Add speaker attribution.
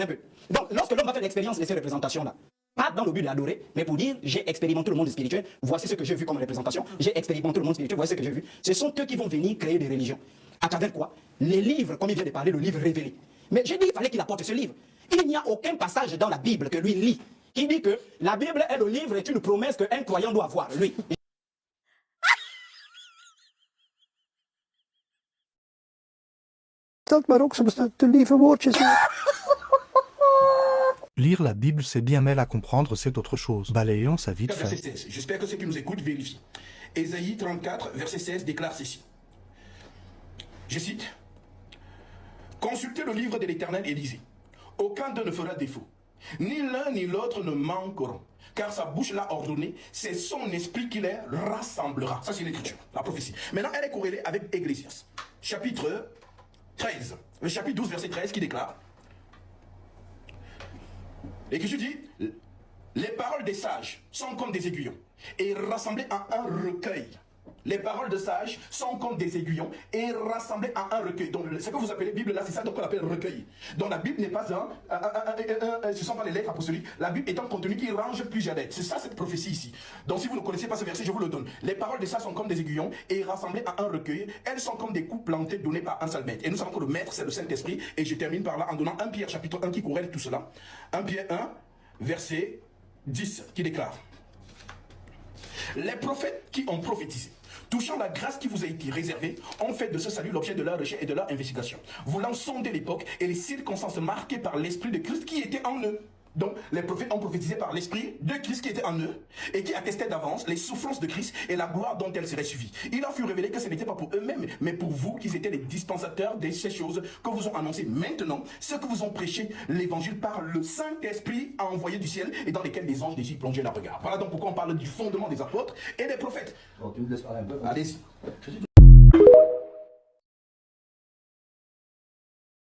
Speaker 1: un peu. Donc, lorsque l'homme va faire l'expérience de ces représentations-là, pas dans le but d'adorer, mais pour dire, j'ai expérimenté le monde spirituel, voici ce que j'ai vu comme représentation, j'ai expérimenté le monde spirituel, voici ce que j'ai vu. Ce sont eux qui vont venir créer des religions. À travers quoi? Les livres, comme il vient de parler, le livre révélé. Mais j'ai dit qu'il fallait qu'il apporte ce livre. Il n'y a aucun passage dans la Bible que lui lit qui dit que la Bible est le livre, est une promesse qu'un croyant doit avoir, lui.
Speaker 2: Dat maar ook soms de lieve woordjes.
Speaker 3: Lire la Bible, c'est bien, mais la comprendre, c'est autre chose. Balayons ça vite
Speaker 4: Verset
Speaker 3: fait.
Speaker 4: 16. J'espère que ceux qui nous écoutent vérifient. Ésaïe 34, verset 16 déclare ceci. Je cite. Consultez le livre de l'Éternel et lisez. Aucun d'eux ne fera défaut. Ni l'un ni l'autre ne manqueront. Car sa bouche l'a ordonné, c'est son esprit qui les rassemblera. Ça, c'est l'écriture, la prophétie. Maintenant, elle est corrélée avec Ecclésias. Chapitre 13. Le chapitre 12, verset 13 qui déclare. L'écriture dit, les paroles des sages sont comme des aiguillons et rassemblées en un recueil. Les paroles des sages sont comme des aiguillons et rassemblées en un recueil. Donc, ce que vous appelez Bible là, c'est ça qu'on appelle recueil. Donc, la Bible n'est pas ce ne sont pas les lettres apostoliques. La Bible est un contenu qui range plusieurs lettres. C'est ça cette prophétie ici. Donc, si vous ne connaissez pas ce verset, je vous le donne. Les paroles des sages sont comme des aiguillons et rassemblées en un recueil. Elles sont comme des coups plantés donnés par un seul maître. Et nous savons que le maître, c'est le Saint-Esprit. Et je termine par là en donnant 1 Pierre chapitre 1 qui corrèle tout cela. 1 Pierre 1, verset 10 qui déclare. Les prophètes qui ont prophétisé, touchant la grâce qui vous a été réservée, ont fait de ce salut l'objet de leur recherche et de leur investigation, voulant sonder l'époque et les circonstances marquées par l'Esprit de Christ qui était en eux. Donc, les prophètes ont prophétisé par l'Esprit de Christ qui était en eux et qui attestait d'avance les souffrances de Christ et la gloire dont elles seraient suivies. Il leur fut révélé que ce n'était pas pour eux-mêmes, mais pour vous qu'ils étaient les dispensateurs de ces choses que vous ont annoncées maintenant, ceux que vous ont prêché l'évangile par le Saint-Esprit envoyé du ciel et dans lesquels les anges d'Égypte plongeaient leur regard. Voilà donc pourquoi on parle du fondement des apôtres et des prophètes.
Speaker 5: Bon, tu me laisses parler un peu.
Speaker 4: Allez-y.